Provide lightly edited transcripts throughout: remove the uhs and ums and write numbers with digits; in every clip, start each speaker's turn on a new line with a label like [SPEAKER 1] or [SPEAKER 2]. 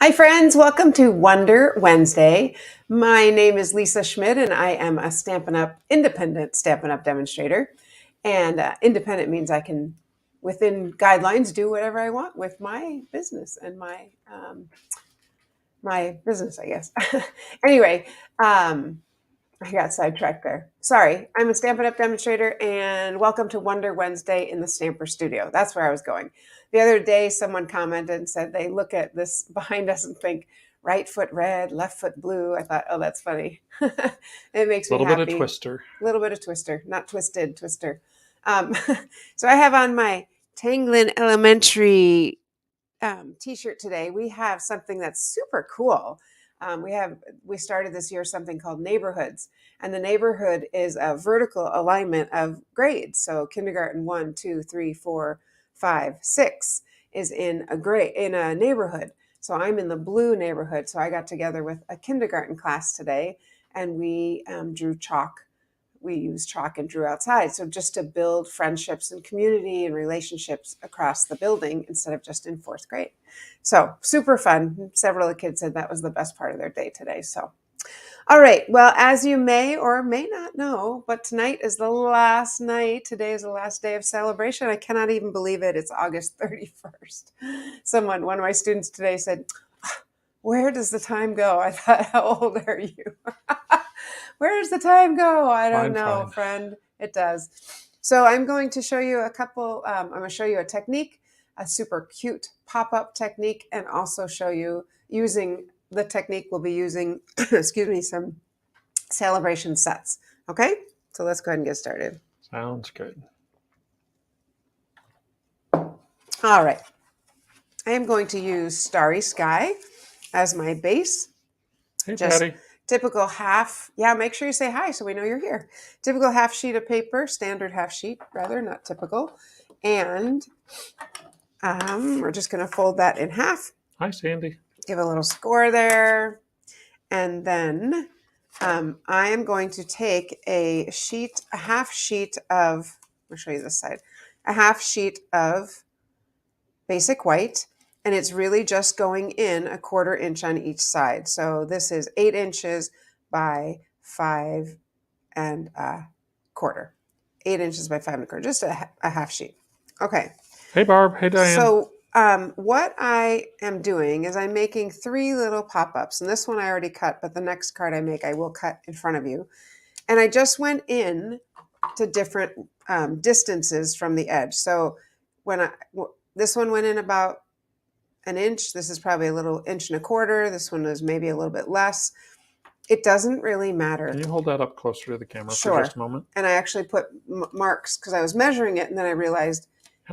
[SPEAKER 1] Hi, friends. Welcome to Wonder Wednesday. My name is Lisa Schmidt, and I am a independent Stampin' Up! Demonstrator. And independent means I can, within guidelines, do whatever I want with my business and my business, I guess. Anyway, I got sidetracked there. Sorry. I'm a Stampin' Up! Demonstrator, and welcome to Wonder Wednesday in the Stamper Studio. That's where I was going. The other day, someone commented and said they look at this behind us and think, right foot red, left foot blue. I thought, oh, that's funny. It makes
[SPEAKER 2] A
[SPEAKER 1] me
[SPEAKER 2] little bit of
[SPEAKER 1] happy.
[SPEAKER 2] Twister.
[SPEAKER 1] A little bit of Twister, not twisted, Twister. Um, so I have on my Tanglin Elementary t-shirt today. We have something that's super cool. We started this year something called neighborhoods, and the neighborhood is a vertical alignment of grades. So kindergarten 1, 2, 3, 4, 5, 6 is in a neighborhood. So I'm in the blue neighborhood. So I got together with a kindergarten class today, and we drew chalk. We used chalk and drew outside. So just to build friendships and community and relationships across the building instead of just in fourth grade. So super fun. Several of the kids said that was the best part of their day today. So, all right. Well, as you may or may not know, but tonight is the last night. Today is the last day of celebration. I cannot even believe it. It's August 31st. One of my students today said, where does the time go? I thought, how old are you? Where does the time go? I don't know, friend. It does. So I'm going to show you a couple, I'm going to show you a technique, a super cute pop-up technique, and also show you using the technique we'll be using, excuse me, some celebration sets. Okay? So let's go ahead and get started.
[SPEAKER 2] Sounds good.
[SPEAKER 1] All right. I am going to use Starry Sky as my base.
[SPEAKER 2] Hey,
[SPEAKER 1] Just
[SPEAKER 2] Patty.
[SPEAKER 1] typical half, make sure you say hi so we know you're here. Typical half sheet of paper, standard half sheet, rather, not typical. And we're just going to fold that in half.
[SPEAKER 2] Hi, Sandy.
[SPEAKER 1] Give a little score there. And then I am going to take a half sheet of, I'll show you this side, a half sheet of basic white. And it's really just going in a 1/4 inch on each side. So this is 8 inches by 5 and a 1/4. 8 inches by 5 and a 1/4, just a half sheet. Okay.
[SPEAKER 2] Hey, Barb. Hey, Diane.
[SPEAKER 1] So what I am doing is I'm making 3 little pop-ups. And this one I already cut, but the next card I make I will cut in front of you. And I just went in to different distances from the edge. So this one went in about an inch. This is probably a little 1.25 inches. This one is maybe a little bit less. It doesn't really matter.
[SPEAKER 2] Can you hold that up closer to the camera
[SPEAKER 1] Sure.
[SPEAKER 2] for just a moment?
[SPEAKER 1] And I actually put marks because I was measuring it, and then I realized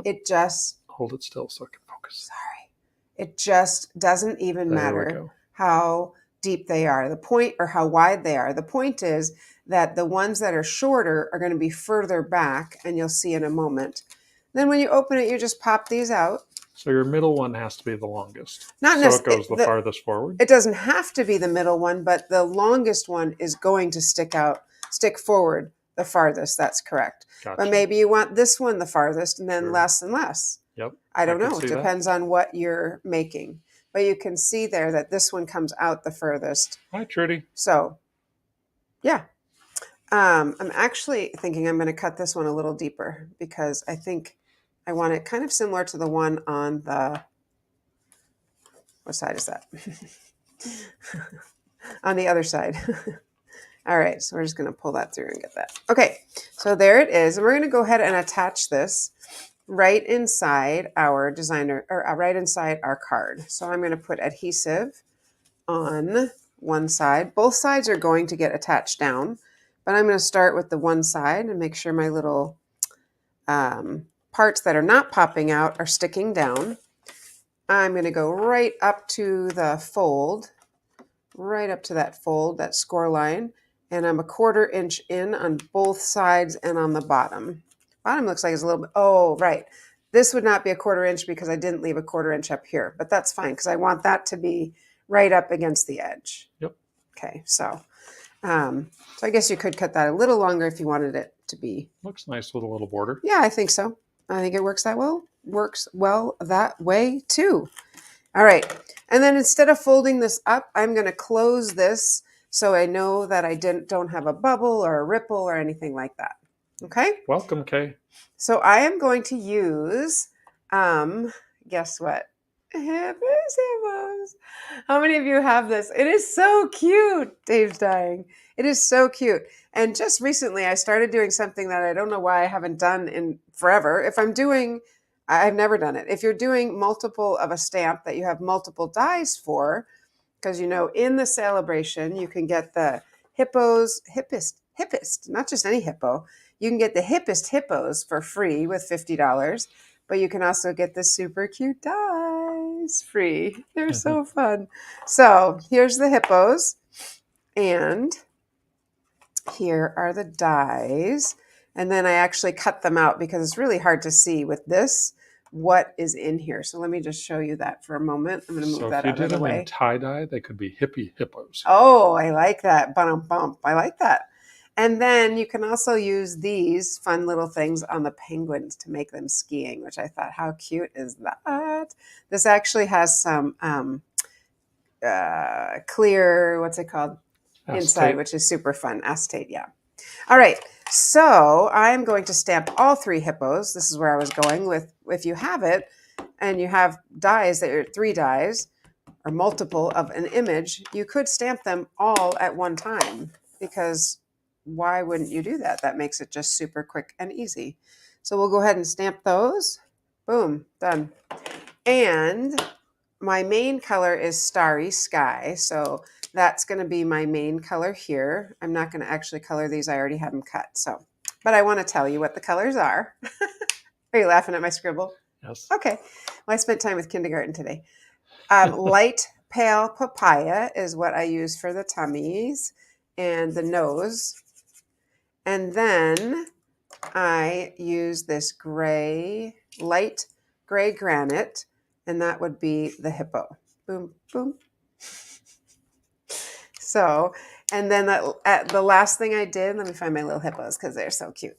[SPEAKER 1] it just...
[SPEAKER 2] Hold it still so I can focus.
[SPEAKER 1] Sorry. It just doesn't even matter how deep they are, the point, or how wide they are. The point is that the ones that are shorter are going to be further back, and you'll see in a moment. Then when you open it, you just pop these out.
[SPEAKER 2] So your middle one has to be the longest.
[SPEAKER 1] Not
[SPEAKER 2] so it goes the farthest forward?
[SPEAKER 1] It doesn't have to be the middle one, but the longest one is going to stick forward the farthest. That's correct.
[SPEAKER 2] Gotcha.
[SPEAKER 1] But maybe you want this one the farthest and then less and less.
[SPEAKER 2] Yep.
[SPEAKER 1] I don't know. It depends on what you're making. But you can see there that this one comes out the furthest.
[SPEAKER 2] Hi, Trudy.
[SPEAKER 1] So, yeah. I'm actually thinking I'm going to cut this one a little deeper because I think I want it kind of similar to the one on the... What side is that? On the other side. All right, so we're just going to pull that through and get that. Okay, so there it is. And we're going to go ahead and attach this right inside our designer, or right inside our card. So I'm going to put adhesive on one side. Both sides are going to get attached down, but I'm going to start with the one side and make sure my little parts that are not popping out are sticking down. I'm going to go right up to the fold, right up to that fold, that score line, and I'm a 1/4 inch in on both sides and on the bottom. Bottom looks like it's a little bit, oh, right. This would not be a 1/4 inch because I didn't leave a 1/4 inch up here, but that's fine because I want that to be right up against the edge.
[SPEAKER 2] Yep.
[SPEAKER 1] Okay, so I guess you could cut that a little longer if you wanted it to be.
[SPEAKER 2] Looks nice with a little border.
[SPEAKER 1] Yeah, I think so. I think it works that well. Works well that way too. All right. And then instead of folding this up, I'm going to close this so I know that I don't have a bubble or a ripple or anything like that. Okay?
[SPEAKER 2] Welcome, Kay.
[SPEAKER 1] So I am going to use, guess what? Hippos. How many of you have this? It is so cute. Dave's dying. It is so cute. And just recently, I started doing something that I don't know why I haven't done in forever. I've never done it. If you're doing multiple of a stamp that you have multiple dies for, because in the celebration, you can get the hippest, not just any hippo. You can get the hippest hippos for free with $50, but you can also get the super cute dies free. They're so fun. So here's the hippos, and here are the dies. And then I actually cut them out because it's really hard to see with this what is in here. So let me just show you that for a moment. I'm going to move that out of the way.
[SPEAKER 2] So if you did them in tie-dye, they could be hippie hippos.
[SPEAKER 1] Oh, I like that. Bump. I like that. And then you can also use these fun little things on the penguins to make them skiing, which I thought, how cute is that? This actually has some clear, what's it called?
[SPEAKER 2] Acetate.
[SPEAKER 1] Inside, which is super fun. Acetate, yeah. All right. So I'm going to stamp all 3 hippos. This is where I was going with, if you have it and you have dies that are 3 dies or multiple of an image, you could stamp them all at one time, because why wouldn't you do that? That makes it just super quick and easy. So we'll go ahead and stamp those. Boom, done. And my main color is Starry Sky. So that's going to be my main color here. I'm not going to actually color these. I already have them cut. But I want to tell you what the colors are. Are you laughing at my scribble?
[SPEAKER 2] Yes.
[SPEAKER 1] Okay. Well, I spent time with kindergarten today. Light pale papaya is what I use for the tummies and the nose. And then I use this light gray granite, and that would be the hippo. Boom, boom. So, and then the last thing I did, let me find my little hippos because they're so cute.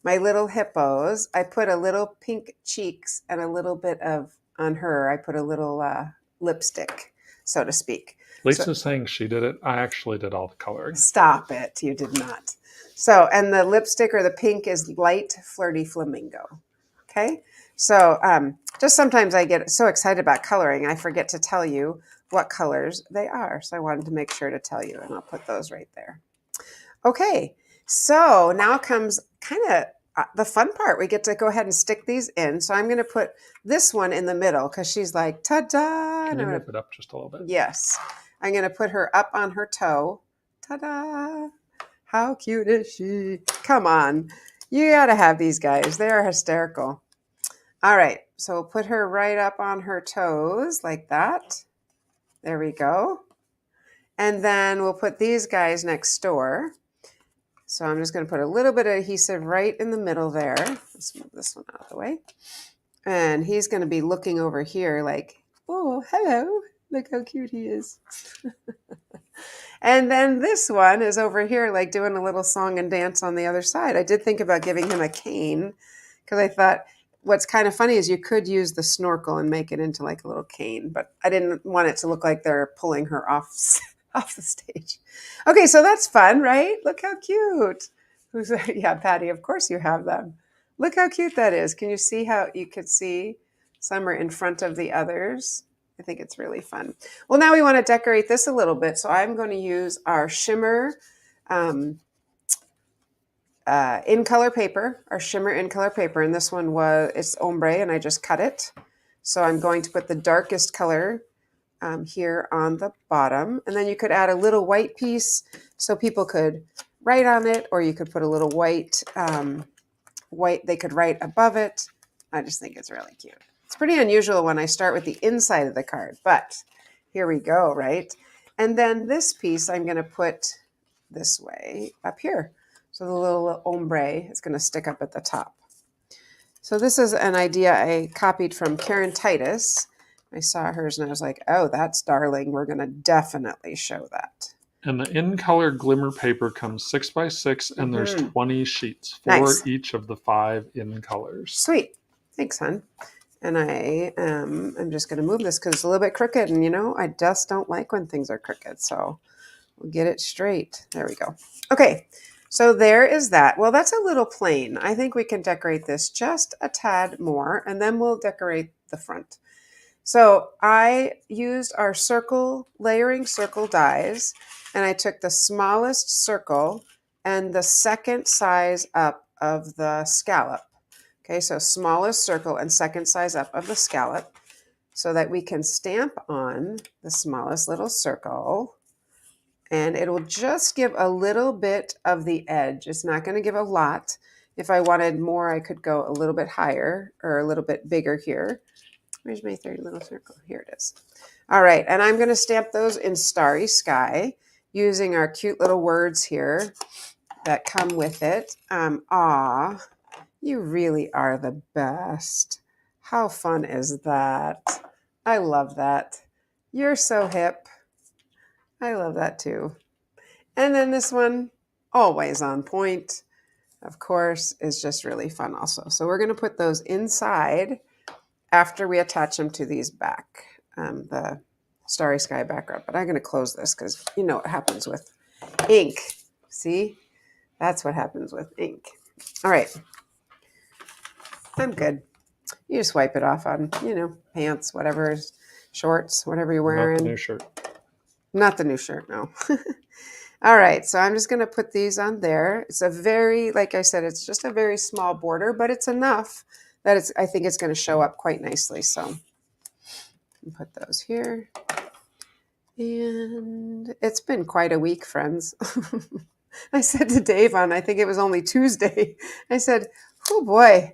[SPEAKER 1] My little hippos, I put a little pink cheeks and a little bit on her, I put a little lipstick, so to speak.
[SPEAKER 2] Lisa's saying she did it. I actually did all the coloring.
[SPEAKER 1] Stop it. You did not. So, and the lipstick or the pink is Light Flirty Flamingo. Okay. So just sometimes I get so excited about coloring, I forget to tell you what colors they are. So I wanted to make sure to tell you, and I'll put those right there. Okay. So now comes kind of the fun part. We get to go ahead and stick these in. So I'm going to put this one in the middle because she's like, ta-da.
[SPEAKER 2] Can you move it up just a little bit?
[SPEAKER 1] Yes. I'm going to put her up on her toe. Ta-da. How cute is she? Come on. You got to have these guys. They are hysterical. All right. So we'll put her right up on her toes like that. There we go. And then we'll put these guys next door. So I'm just going to put a little bit of adhesive right in the middle there. Let's move this one out of the way. And he's going to be looking over here like, oh, hello. Look how cute he is. And then this one is over here like doing a little song and dance on the other side. I did think about giving him a cane because I thought what's kind of funny is you could use the snorkel and make it into like a little cane, but I didn't want it to look like they're pulling her off the stage. Okay, so that's fun, right? Look how cute. Yeah, Patty, of course you have them. Look how cute that is. Can you see how you could see some are in front of the others? I think it's really fun. Well, now we want to decorate this a little bit. So I'm going to use our shimmer in color paper, and this one it's ombre, and I just cut it. So I'm going to put the darkest color here on the bottom, and then you could add a little white piece so people could write on it, or you could put a little white, they could write above it. I just think it's really cute. It's pretty unusual when I start with the inside of the card, but here we go, right? And then this piece I'm going to put this way up here. So the little ombre is going to stick up at the top. So this is an idea I copied from Karen Titus. I saw hers and I was like, oh, that's darling. We're going to definitely show that.
[SPEAKER 2] And the in-color glimmer paper comes 6x6, and there's 20 sheets for
[SPEAKER 1] Nice.
[SPEAKER 2] each of the 5 in colors.
[SPEAKER 1] Sweet. Thanks, hon. And I'm just going to move this because it's a little bit crooked. And, I just don't like when things are crooked. So we'll get it straight. There we go. Okay, so there is that. Well, that's a little plain. I think we can decorate this just a tad more, and then we'll decorate the front. So I used our layering circle dies, and I took the smallest circle and the second size up of the scallop. Okay, so smallest circle and second size up of the scallop so that we can stamp on the smallest little circle, and it will just give a little bit of the edge. It's not going to give a lot. If I wanted more, I could go a little bit higher or a little bit bigger here. Where's my third little circle? Here it is. All right, and I'm going to stamp those in Starry Sky using our cute little words here that come with it. Aw, you really are the best. How fun is that? I love that. You're so hip. I love that too. And then this one, always on point, of course, is just really fun also. So we're going to put those inside after we attach them to these back, the Starry Sky background. But I'm going to close this because you know what happens with ink. See? That's what happens with ink. All right. I'm good. You just wipe it off on, pants, whatever, shorts, whatever you're wearing.
[SPEAKER 2] Not the new shirt.
[SPEAKER 1] Not the new shirt, no. All right, so I'm just going to put these on there. It's a very, like I said, it's just a very small border, but it's enough that I think it's going to show up quite nicely. So put those here. And it's been quite a week, friends. I said to Dave I think it was only Tuesday, I said, oh boy,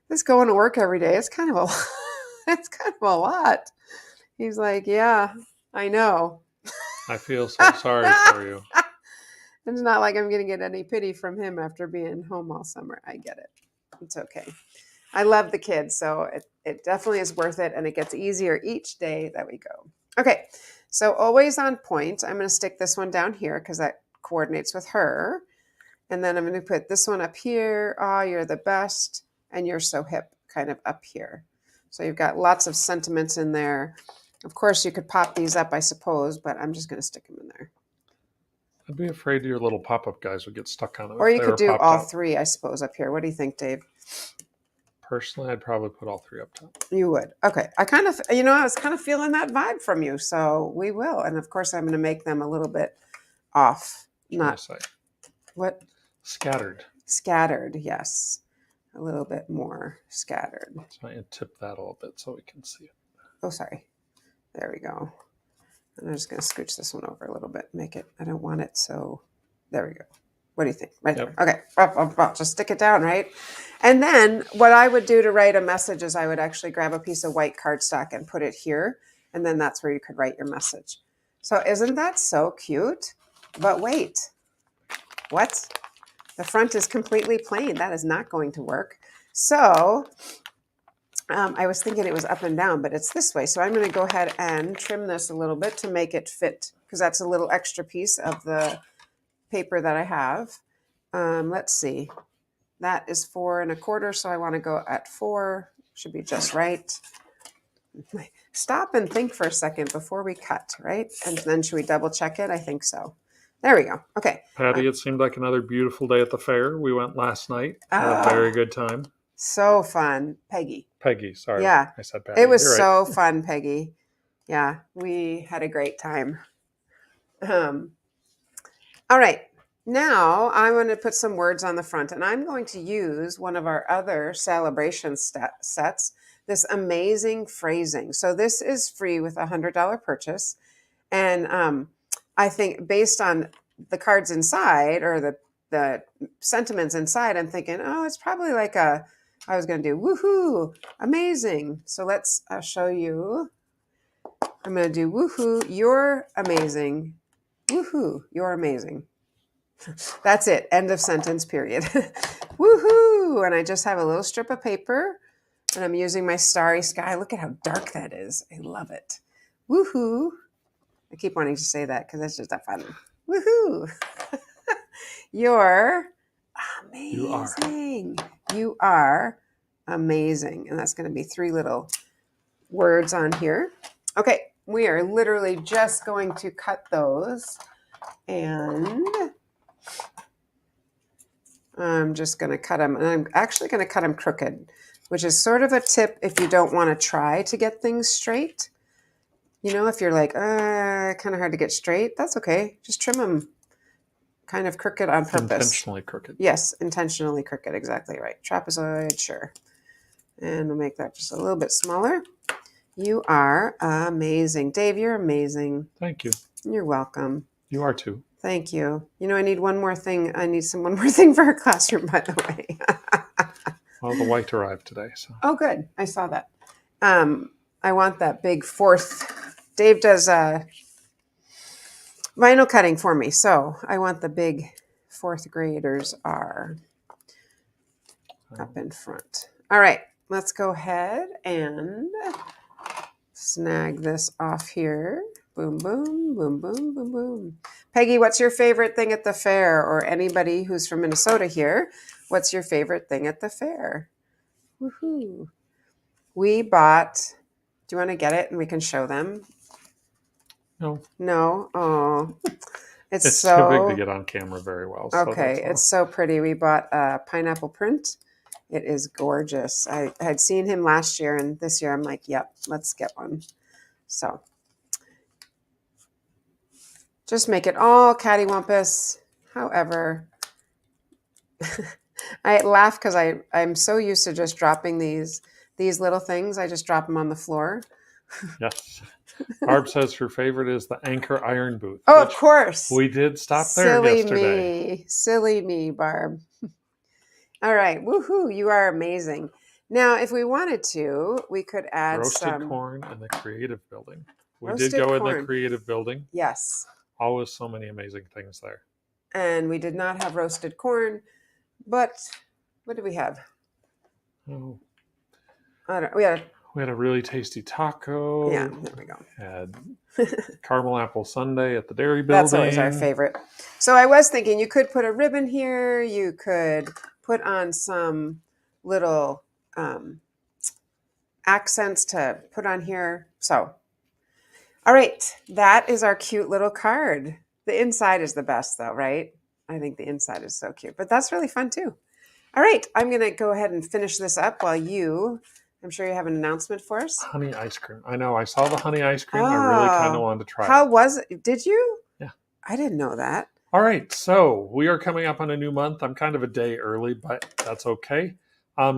[SPEAKER 1] this going to work every day, it's kind of it's kind of a lot. He's like, yeah, I know.
[SPEAKER 2] I feel so sorry for you.
[SPEAKER 1] It's not like I'm going to get any pity from him after being home all summer. I get it. It's okay. I love the kids, so it definitely is worth it, and it gets easier each day that we go. Okay, so always on point. I'm going to stick this one down here because that coordinates with her. And then I'm going to put this one up here. Oh, you're the best, and you're so hip, kind of up here. So you've got lots of sentiments in there. Of course, you could pop these up, I suppose, but I'm just going to stick them in there.
[SPEAKER 2] I'd be afraid your little pop-up guys would get stuck on it.
[SPEAKER 1] Or you could do all three, I suppose, up here. What do you think, Dave?
[SPEAKER 2] Personally, I'd probably put all three up top.
[SPEAKER 1] You would. Okay. I was kind of feeling that vibe from you. So we will. And of course, I'm going to make them a little bit off. What?
[SPEAKER 2] Scattered.
[SPEAKER 1] Scattered, yes. A little bit more scattered.
[SPEAKER 2] So I tip that a little bit so we can see it.
[SPEAKER 1] Oh, sorry. There we go. And I'm just going to scooch this one over a little bit. I don't want it so, there we go. What do you think? Right there. Okay. Just stick it down, right? And then what I would do to write a message is I would actually grab a piece of white cardstock and put it here. And then that's where you could write your message. So isn't that so cute? But wait, what? The front is completely plain. That is not going to work. So I was thinking it was up and down, but it's this way. So I'm going to go ahead and trim this a little bit to make it fit because that's a little extra piece of the paper that I have. Let's see. That is 4 1/4, so I want to go at 4. Should be just right. Stop and think for a second before we cut, right? And then should we double check it? I think so. There we go. Okay.
[SPEAKER 2] Patty, it seemed like another beautiful day at the fair. We went last night. Had a very good time.
[SPEAKER 1] So fun. Peggy, sorry.
[SPEAKER 2] Yeah. I said Patty.
[SPEAKER 1] It was so fun, Peggy. Yeah, we had a great time. All right. Now I'm going to put some words on the front, and I'm going to use one of our other celebration sets, this amazing phrasing. So this is free with a $100 purchase. And I think based on the cards inside or the sentiments inside, I'm thinking, oh, it's probably like I was going to do woohoo, amazing. So let's show you. I'm going to do woohoo, you're amazing. Woohoo, you're amazing. That's it. End of sentence, period. Woohoo! And I just have a little strip of paper and I'm using my Starry Sky. Look at how dark that is. I love it. Woohoo! I keep wanting to say that because that's just that fun. Woohoo! You're amazing. You are amazing. And that's going to be 3 little words on here. Okay, we are literally just going to cut those, and I'm just going to cut them, and I'm actually going to cut them crooked, which is sort of a tip if you don't want to try to get things straight. You know, if you're like, kind of hard to get straight, that's okay. Just trim them kind of crooked on purpose.
[SPEAKER 2] Intentionally crooked.
[SPEAKER 1] Yes, intentionally crooked. Exactly right. Trapezoid, sure. And we'll make that just a little bit smaller. You are amazing. Dave, you're amazing.
[SPEAKER 2] Thank you.
[SPEAKER 1] You're welcome.
[SPEAKER 2] You are too.
[SPEAKER 1] Thank you. You know, I need one more thing. I need one more thing for our classroom, by the way.
[SPEAKER 2] Well, the white arrived today. So.
[SPEAKER 1] Oh, good. I saw that. I want that big 4th. Dave does vinyl cutting for me, so I want the big 4th graders are up in front. All right, let's go ahead and snag this off here. Boom, boom, boom, boom, boom, boom. Peggy, what's your favorite thing at the fair? Or anybody who's from Minnesota here, what's your favorite thing at the fair? Woohoo. We bought, do you want to get it and we can show them?
[SPEAKER 2] No.
[SPEAKER 1] No? Oh.
[SPEAKER 2] It's too big to get on camera very well.
[SPEAKER 1] Okay, it's so pretty. We bought a pineapple print. It is gorgeous. I had seen him last year, and this year I'm like, yep, let's get one. So just make it all cattywampus. However, I laugh because I'm so used to just dropping these little things. I just drop them on the floor.
[SPEAKER 2] Yes. Barb says her favorite is the Anchor Iron Booth.
[SPEAKER 1] Oh, of course.
[SPEAKER 2] We did stop there yesterday.
[SPEAKER 1] Silly me, Barb. All right. Woohoo. You are amazing. Now, if we wanted to, we could add
[SPEAKER 2] roasted corn in the creative building. We
[SPEAKER 1] roasted
[SPEAKER 2] did go
[SPEAKER 1] corn.
[SPEAKER 2] in the creative building.
[SPEAKER 1] Yes.
[SPEAKER 2] Always so many amazing things there.
[SPEAKER 1] And we did not have roasted corn, but what did we have?
[SPEAKER 2] Oh.
[SPEAKER 1] We
[SPEAKER 2] had a really tasty taco.
[SPEAKER 1] Yeah, there we go.
[SPEAKER 2] Had caramel apple sundae at the dairy building.
[SPEAKER 1] That's always our favorite. So I was thinking you could put a ribbon here. You could put on some little accents to put on here. So, all right, that is our cute little card. The inside is the best though, right? I think the inside is so cute, but that's really fun too. All right, I'm going to go ahead and finish this up while I'm sure you have an announcement for us.
[SPEAKER 2] Honey ice cream. I know. I saw the honey ice cream. I really kind of wanted to try it.
[SPEAKER 1] How was it? Did you?
[SPEAKER 2] Yeah.
[SPEAKER 1] I didn't know that.
[SPEAKER 2] All right. So we are coming up on a new month. I'm kind of a day early, but that's okay.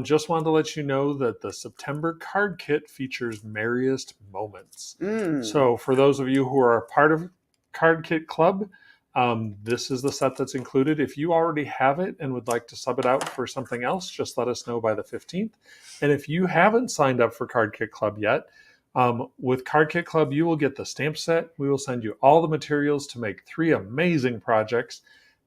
[SPEAKER 2] Just wanted to let you know that the September card kit features Merriest Moments. So for those of you who are a part of Card Kit Club, this is the set that's included. If you already have it and would like to sub it out for something else, just let us know by the 15th. And if you haven't signed up for Card Kit Club yet, with Card Kit Club, you will get the stamp set. We will send you all the materials to make 3 amazing projects.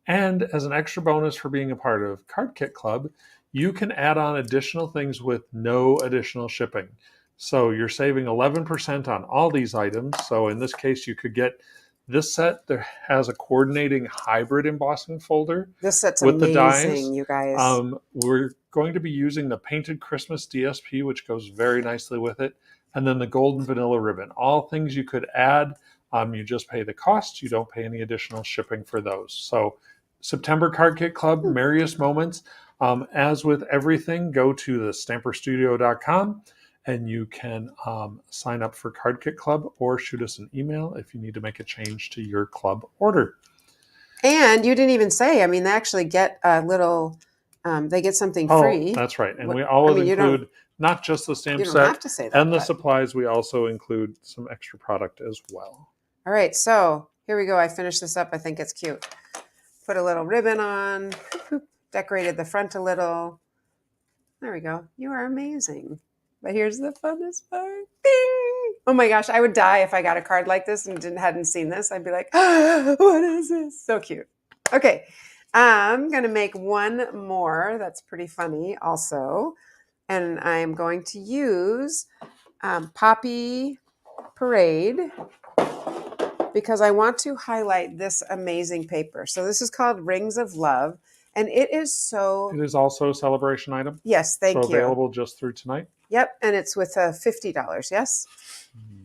[SPEAKER 2] And as an extra bonus for being a part of Card Kit Club, you can add on additional things with no additional shipping. So you're saving 11% on all these items. So in this case, you could get this set that has a coordinating hybrid embossing folder.
[SPEAKER 1] This set's
[SPEAKER 2] with
[SPEAKER 1] amazing,
[SPEAKER 2] the dies.
[SPEAKER 1] You guys.
[SPEAKER 2] We're going to be using the Painted Christmas DSP, which goes very nicely with it, and then the Golden Vanilla Ribbon. All things you could add. You just pay the cost. You don't pay any additional shipping for those. So September Card Kit Club, Merriest Moments. As with everything, go to the stamperstudio.com. and you can sign up for Card Kit Club or shoot us an email if you need to make a change to your club order.
[SPEAKER 1] And you didn't even say, I mean, they actually get a little, they get something free.
[SPEAKER 2] Oh, that's right. And we always include not just the stamp set
[SPEAKER 1] have to say that,
[SPEAKER 2] and the supplies. We also include some extra product as well.
[SPEAKER 1] All right. So here we go. I finished this up. I think it's cute. Put a little ribbon on, decorated the front a little. There we go. You are amazing. But here's the funnest part. Bing! Oh my gosh, I would die if I got a card like this and hadn't seen this. I'd be like, what is this? So cute. Okay, I'm going to make one more that's pretty funny also. And I'm going to use Poppy Parade because I want to highlight this amazing paper. So this is called Rings of Love. And it is so,
[SPEAKER 2] It is also a celebration item,
[SPEAKER 1] yes,
[SPEAKER 2] so
[SPEAKER 1] thank you.
[SPEAKER 2] available just through tonight.
[SPEAKER 1] Yep. And it's with $50, yes?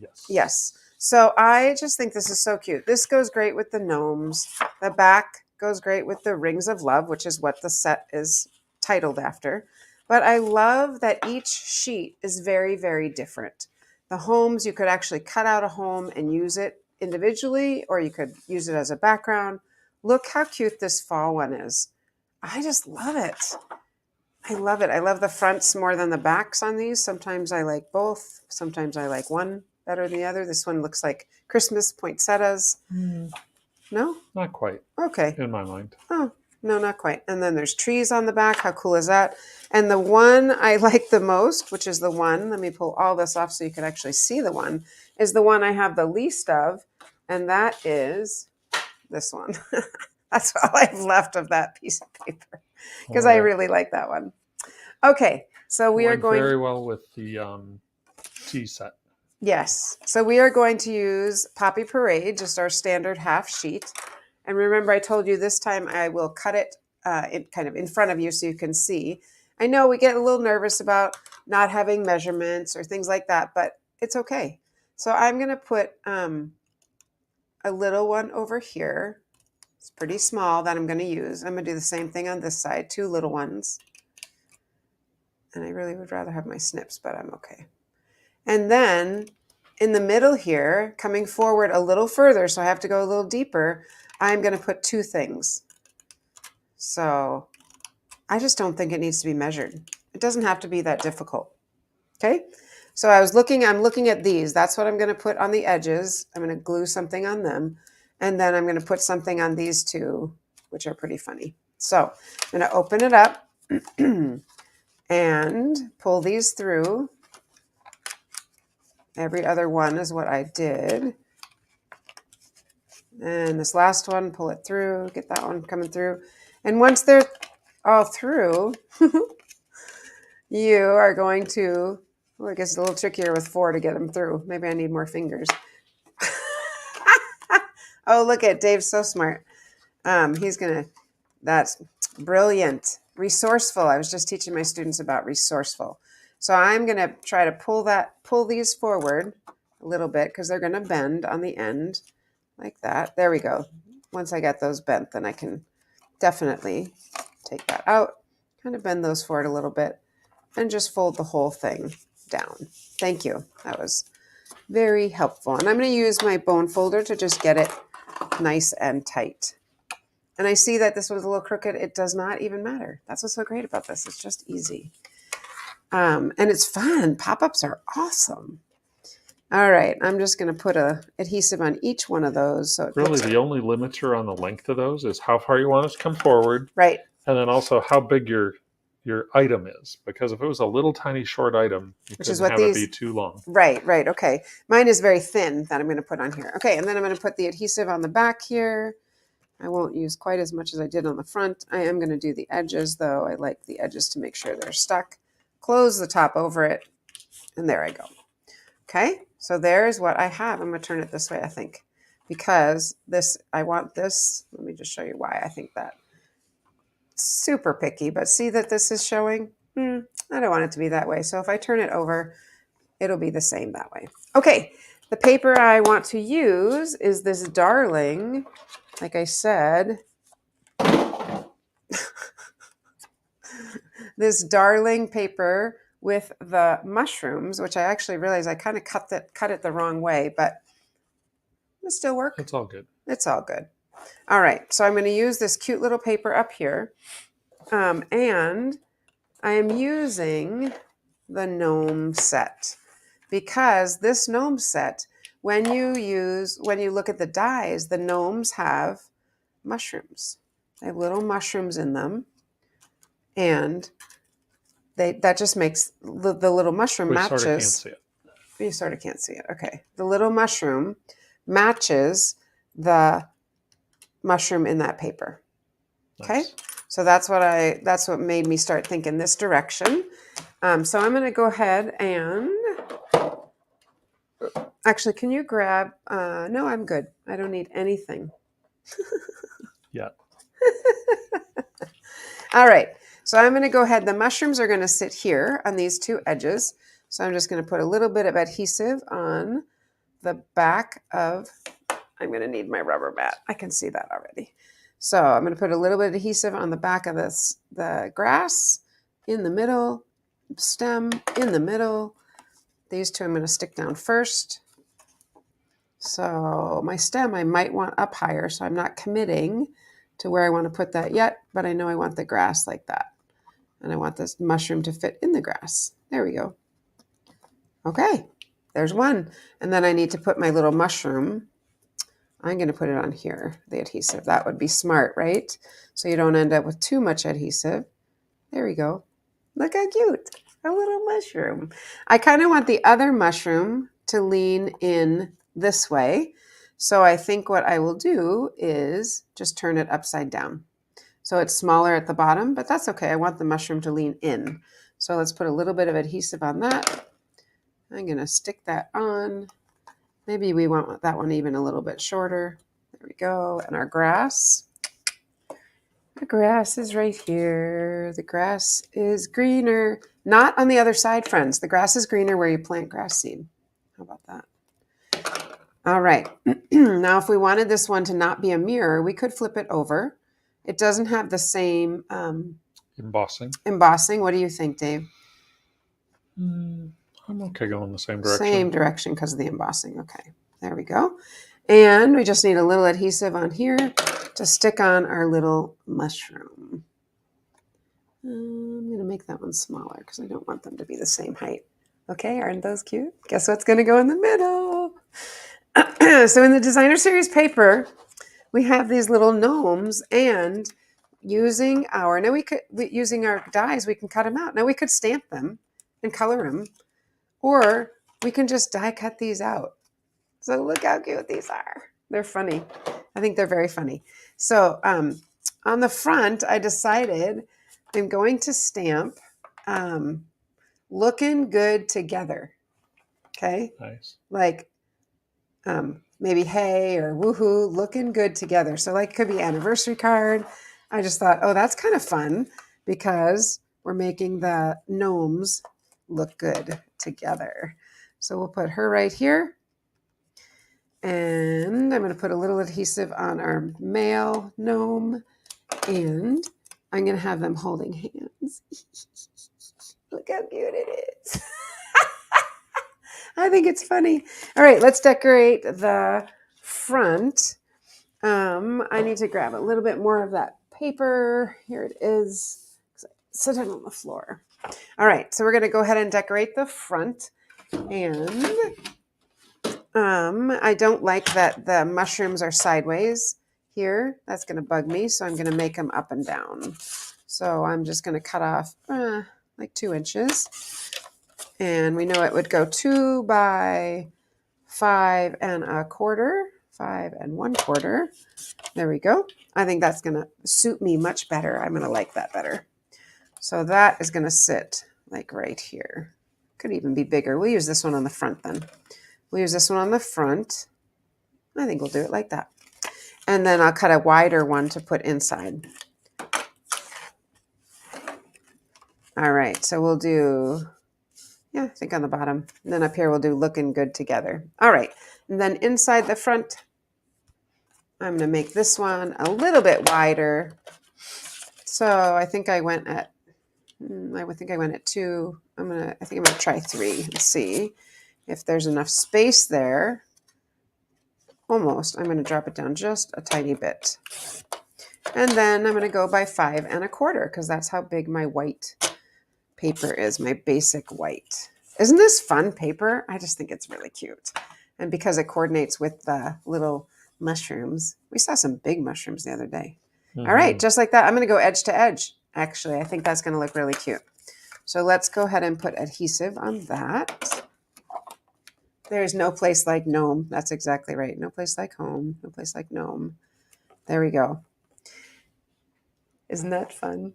[SPEAKER 2] Yes.
[SPEAKER 1] Yes. So I just think this is so cute. This goes great with the gnomes. The back goes great with the Rings of Love, which is what the set is titled after. But I love that each sheet is very, very different. The homes, you could actually cut out a home and use it individually, or you could use it as a background. Look how cute this fall one is. I just love it. I love it. I love the fronts more than the backs on these. Sometimes I like both. Sometimes I like one better than the other. This one looks like Christmas poinsettias. No?
[SPEAKER 2] Not quite,
[SPEAKER 1] Okay.
[SPEAKER 2] in my mind.
[SPEAKER 1] Oh, no, not quite. And then there's trees on the back. How cool is that? And the one I like the most, which is the one, let me pull all this off so you can actually see the one, is the one I have the least of. And that is this one. That's all I've left of that piece of paper because I really like that one. Okay, so we are
[SPEAKER 2] Went
[SPEAKER 1] going.
[SPEAKER 2] very well with the tea set.
[SPEAKER 1] Yes, so we are going to use Poppy Parade, just our standard half sheet. And remember, I told you this time I will cut it kind of in front of you so you can see. I know we get a little nervous about not having measurements or things like that, but it's okay. So I'm going to put a little one over here. It's pretty small that I'm going to use. I'm going to do the same thing on this side, 2 little ones. And I really would rather have my snips, but I'm okay. And then in the middle here, coming forward a little further, so I have to go a little deeper, I'm going to put 2 things. So I just don't think it needs to be measured. It doesn't have to be that difficult. Okay. So I'm looking at these. That's what I'm going to put on the edges. I'm going to glue something on them. And then I'm going to put something on these 2, which are pretty funny. So I'm going to open it up and pull these through. Every other one is what I did. And this last one, pull it through, get that one coming through. And once they're all through, you are going to, well, I guess it's a little trickier with 4 to get them through. Maybe I need more fingers. Oh, look at Dave's so smart. That's brilliant. Resourceful. I was just teaching my students about resourceful. So I'm going to try to pull these forward a little bit because they're going to bend on the end like that. There we go. Once I get those bent, then I can definitely take that out, kind of bend those forward a little bit and just fold the whole thing down. Thank you. That was very helpful. And I'm going to use my bone folder to just get it nice and tight. And I see that this was a little crooked. It does not even matter. That's what's so great about this. It's just easy. And it's fun. Pop-ups are awesome. All right. I'm just going to put a adhesive on each one of those. So
[SPEAKER 2] Really, the only limiter on the length of those is how far you want it to come forward.
[SPEAKER 1] Right.
[SPEAKER 2] And then also how big your item is. Because if it was a little tiny short item, you couldn't have it be too long.
[SPEAKER 1] Right. Okay. Mine is very thin that I'm going to put on here. Okay. And then I'm going to put the adhesive on the back here. I won't use quite as much as I did on the front. I am going to do the edges, though. I like the edges to make sure they're stuck. Close the top over it, and there I go. Okay, so there's what I have. I'm going to turn it this way, I think, because I want this. Let me just show you why I think that. Super picky, but see that this is showing? I don't want it to be that way. So if I turn it over, it'll be the same that way. Okay, the paper I want to use is this darling. Like I said, this darling paper with the mushrooms, which I actually realized I kind of cut it the wrong way, but it still works.
[SPEAKER 2] It's all good.
[SPEAKER 1] It's all good. All right, so I'm going to use this cute little paper up here, and I am using the gnome set because this gnome set, when you look at the dies, the gnomes have mushrooms. They have little mushrooms in them, and that just makes the little mushroom matches.
[SPEAKER 2] Sort of can't see it.
[SPEAKER 1] You sort of can't see it. Okay, the little mushroom matches the mushroom in that paper. Okay,
[SPEAKER 2] Nice.
[SPEAKER 1] so that's what made me start thinking this direction. So I'm going to go ahead and actually, can you grab? No, I'm good. I don't need anything.
[SPEAKER 2] Yeah.
[SPEAKER 1] All right. So I'm going to go ahead. The mushrooms are going to sit here on these two edges. So I'm just going to put a little bit of adhesive on the back of, I'm going to need my rubber mat. I can see that already. So I'm going to put a little bit of adhesive on the back of the grass, in the middle, stem, in the middle. These two I'm going to stick down first. So my stem I might want up higher, so I'm not committing to where I want to put that yet, but I know I want the grass like that. And I want this mushroom to fit in the grass. There we go. Okay, there's one. And then I need to put my little mushroom. I'm going to put it on here, the adhesive. That would be smart, right? So you don't end up with too much adhesive. There we go. Look how cute. A little mushroom. I kind of want the other mushroom to lean in this way. So I think what I will do is just turn it upside down. So it's smaller at the bottom, but that's okay. I want the mushroom to lean in. So let's put a little bit of adhesive on that. I'm going to stick that on. Maybe we want that one even a little bit shorter. There we go. And our grass. The grass is right here. The grass is greener. Not on the other side, friends. The grass is greener where you plant grass seed. How about that? All right. Now, if we wanted this one to not be a mirror, we could flip it over. It doesn't have the same
[SPEAKER 2] Embossing.
[SPEAKER 1] What do you think, Dave?
[SPEAKER 2] I'm okay going the same direction.
[SPEAKER 1] Same direction because of the embossing. Okay, there we go. And we just need a little adhesive on here to stick on our little mushroom. I'm going to make that one smaller because I don't want them to be the same height. Okay, aren't those cute? Guess what's going to go in the middle? So in the designer series paper, we have these little gnomes, and using our dies, we can cut them out. Now we could stamp them and color them, or we can just die cut these out. So look how cute these are. They're funny. I think they're very funny. So on the front, I decided I'm going to stamp looking good together. Okay.
[SPEAKER 2] Nice.
[SPEAKER 1] Like maybe hey or woohoo, looking good together. So like it could be anniversary card. I just thought, oh, that's kind of fun because we're making the gnomes look good together. So we'll put her right here. And I'm going to put a little adhesive on our male gnome. And I'm going to have them holding hands. Look how cute it is. I think it's funny. All right, let's decorate the front. I need to grab a little bit more of that paper. Here it is. Sit down on the floor. All right, so we're going to go ahead and decorate the front. And I don't like that the mushrooms are sideways here. That's going to bug me, so I'm going to make them up and down. So I'm just going to cut off like 2 inches. And we know it would go 2 by 5 1/4. 5 1/4. There we go. I think that's going to suit me much better. I'm going to like that better. So that is going to sit like right here. Could even be bigger. We'll use this one on the front then. We'll use this one on the front. I think we'll do it like that. And then I'll cut a wider one to put inside. All right, so we'll do, I think on the bottom. And then up here we'll do looking good together. All right, and then inside the front, I'm going to make this one a little bit wider. So I think I went at 2. I think I'm going to try 3 and see if there's enough space there. Almost. I'm going to drop it down just a tiny bit. And then I'm going to go by 5 1/4 because that's how big my white paper is, my basic white. Isn't this fun paper? I just think it's really cute. And because it coordinates with the little mushrooms. We saw some big mushrooms the other day. Mm-hmm. All right, just like that. I'm going to go edge to edge. Actually, I think that's going to look really cute. So let's go ahead and put adhesive on that. There's no place like gnome. That's exactly right. No place like home. No place like gnome. There we go. Isn't that fun?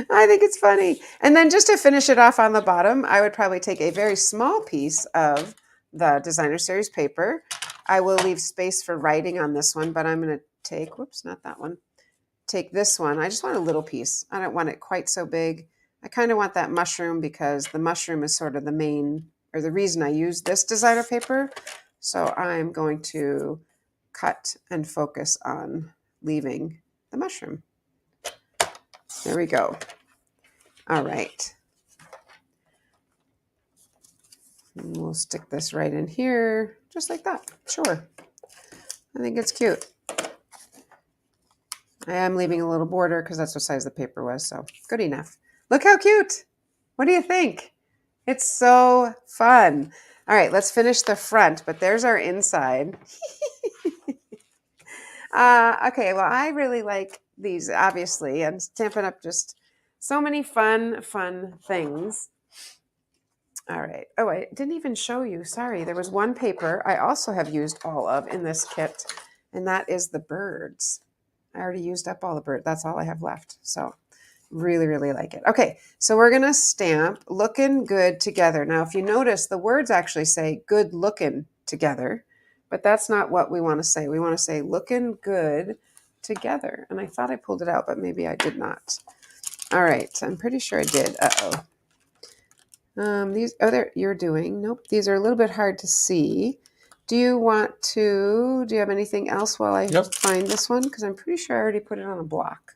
[SPEAKER 1] I think it's funny. And then just to finish it off on the bottom, I would probably take a very small piece of the designer series paper. I will leave space for writing on this one, but I'm going to take, whoops, not that one. take this one. I just want a little piece. I don't want it quite so big. I kind of want that mushroom because the mushroom is sort of the main, or the reason I use this designer paper. So I'm going to cut and focus on leaving the mushroom. There we go. All right. And we'll stick this right in here, just like that. Sure. I think it's cute. I am leaving a little border because that's what size the paper was, so good enough. Look how cute. What do you think? It's so fun. All right, let's finish the front, but there's our inside. Okay, well, I really like these, obviously, and Stampin' Up! Just so many fun things. All right. Oh, I didn't even show you. Sorry. There was one paper I also have used all of in this kit, and that is the birds. I already used up all the birds. That's all I have left. So really, really like it. Okay, so we're going to stamp looking good together. Now, if you notice, the words actually say good looking together, but that's not what we want to say. We want to say looking good together. And I thought I pulled it out, but maybe I did not. All right, I'm pretty sure I did. Uh-oh. These, you're doing, nope, these are a little bit hard to see. Do you have anything else while I find this one? Because I'm pretty sure I already put it on a block.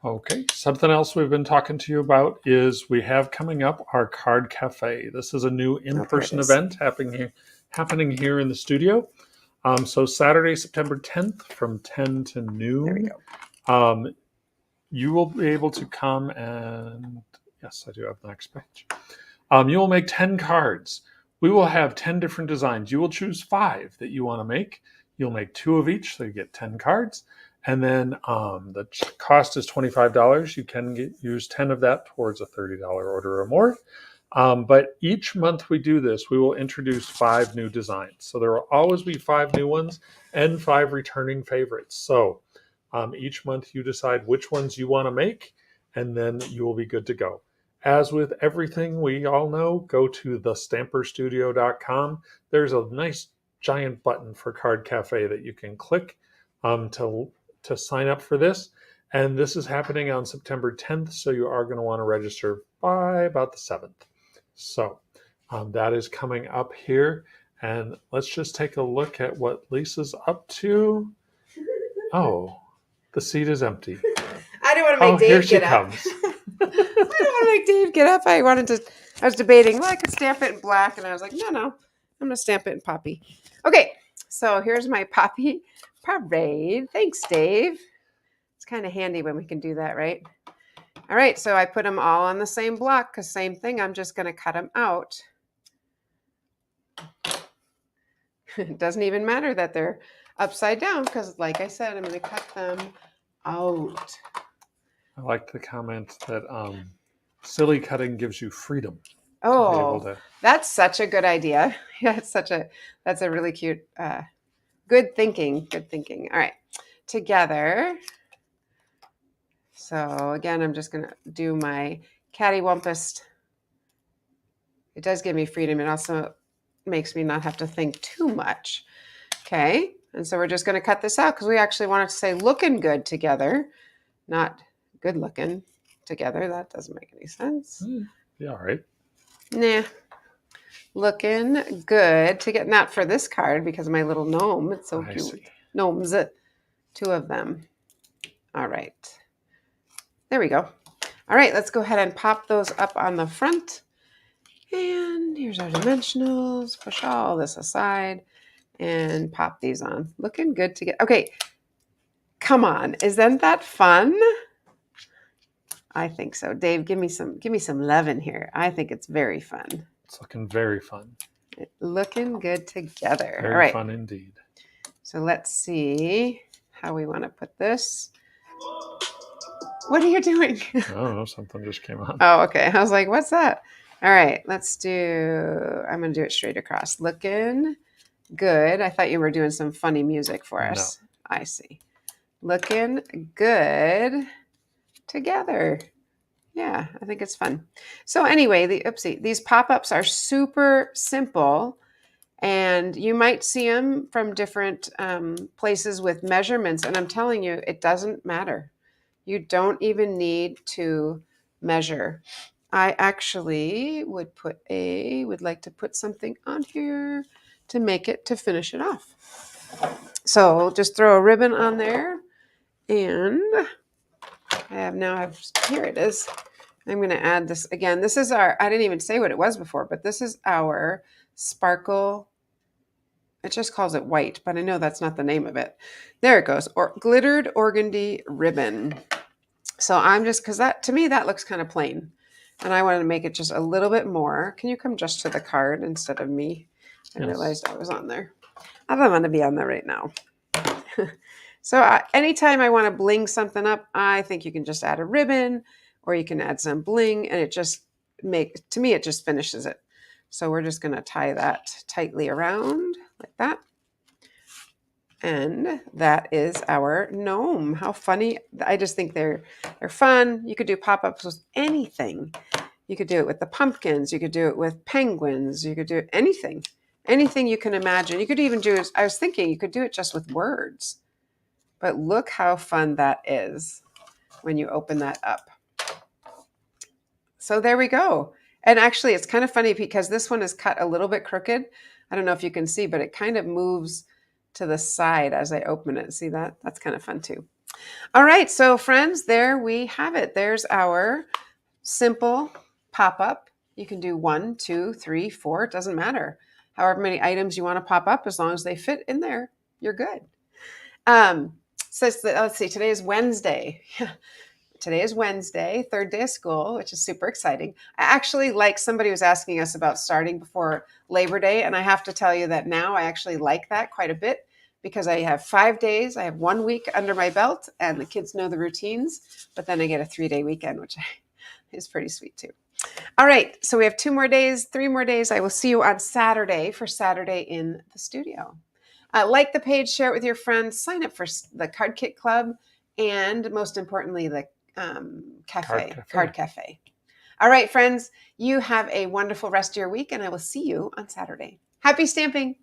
[SPEAKER 2] Okay, something else we've been talking to you about is we have coming up our Card Cafe. This is a new in-person event happening here in the studio. So Saturday, September 10th from 10 to noon.
[SPEAKER 1] There we go.
[SPEAKER 2] You will be able to come and, yes, I do have the next page. You will make 10 cards. We will have 10 different designs. You will choose 5 that you want to make. You'll make 2 of each, so you get 10 cards. And then the cost is $25. You can use 10 of that towards a $30 order or more. But each month we do this, we will introduce 5 new designs. So there will always be 5 new ones and 5 returning favorites. So each month you decide which ones you want to make, and then you will be good to go. As with everything we all know, go to thestamperstudio.com. There's a nice giant button for Card Cafe that you can click to sign up for this. And this is happening on September 10th, so you are going to want to register by about the 7th. So that is coming up here. And let's just take a look at what Lisa's up to. Oh, the seat is empty.
[SPEAKER 1] I didn't want to make Dave get up.
[SPEAKER 2] Here she comes.
[SPEAKER 1] I don't want to make Dave get up. I was debating, well, I could stamp it in black. And I was like, no, I'm going to stamp it in Poppy. Okay, so here's my Poppy Parade. Thanks, Dave. It's kind of handy when we can do that, right? All right, so I put them all on the same block because same thing, I'm just going to cut them out. It doesn't even matter that they're upside down because, like I said, I'm going to cut them out.
[SPEAKER 2] I like the comment that silly cutting gives you freedom.
[SPEAKER 1] Oh, that's such a good idea. Yeah, that's a really cute, good thinking. All right, together. So again, I'm just going to do my cattywampus. It does give me freedom. It also makes me not have to think too much. Okay, and so we're just going to cut this out because we actually wanted to say looking good together, not good looking together. That doesn't make any sense.
[SPEAKER 2] Yeah, all right.
[SPEAKER 1] Nah. Looking good to get, not for this card because of my little gnome. It's so cute. See. Gnomes, 2 of them. All right. There we go. All right, let's go ahead and pop those up on the front. And here's our dimensionals. Push all this aside and pop these on. Looking good to get. Okay, come on. Isn't that fun? I think so. Dave, give me some love in here. I think it's very fun.
[SPEAKER 2] It's looking very fun.
[SPEAKER 1] Looking good together.
[SPEAKER 2] Very
[SPEAKER 1] all right.
[SPEAKER 2] fun indeed.
[SPEAKER 1] So let's see how we want to put this. What are you doing?
[SPEAKER 2] I don't know. Something just came on.
[SPEAKER 1] Oh, okay. I was like, what's that? All right. I'm going to do it straight across. Looking good. I thought you were doing some funny music for us. No. I see. Looking good together. Yeah, I think it's fun. So anyway, these pop-ups are super simple, and you might see them from different places with measurements, and I'm telling you, it doesn't matter. You don't even need to measure. I actually would like to put something on here to finish it off. So just throw a ribbon on there, and here it is. I'm going to add this again. This is I didn't even say what it was before, but this is our sparkle. It just calls it white, but I know that's not the name of it. There it goes. Or glittered organdy ribbon. So because to me, that looks kind of plain. And I wanted to make it just a little bit more. Can you come just to the card instead of me? I realized I was on there. I don't want to be on there right now. So anytime I want to bling something up, I think you can just add a ribbon or you can add some bling, and it just finishes it. So we're just going to tie that tightly around like that. And that is our gnome. How funny. I just think they're fun. You could do pop-ups with anything. You could do it with the pumpkins. You could do it with penguins. You could do anything you can imagine. You could even I was thinking you could do it just with words. But look how fun that is when you open that up. So there we go. And actually, it's kind of funny because this one is cut a little bit crooked. I don't know if you can see, but it kind of moves to the side as I open it. See that? That's kind of fun too. All right, so friends, there we have it. There's our simple pop-up. You can do 1, 2, 3, 4. It doesn't matter. However many items you want to pop up, as long as they fit in there, you're good. Let's see, today is Wednesday. Today is Wednesday, third day of school, which is super exciting. I actually somebody was asking us about starting before Labor Day, and I have to tell you that now I actually like that quite a bit because I have 5 days. I have 1 week under my belt, and the kids know the routines, but then I get a 3-day weekend, which is pretty sweet too. All right, so we have 2 more days, 3 more days. I will see you on Saturday for Saturday in the studio. Like the page, share it with your friends, sign up for the Card Kit Club, and most importantly, the Card Cafe. All right, friends, you have a wonderful rest of your week, and I will see you on Saturday. Happy stamping!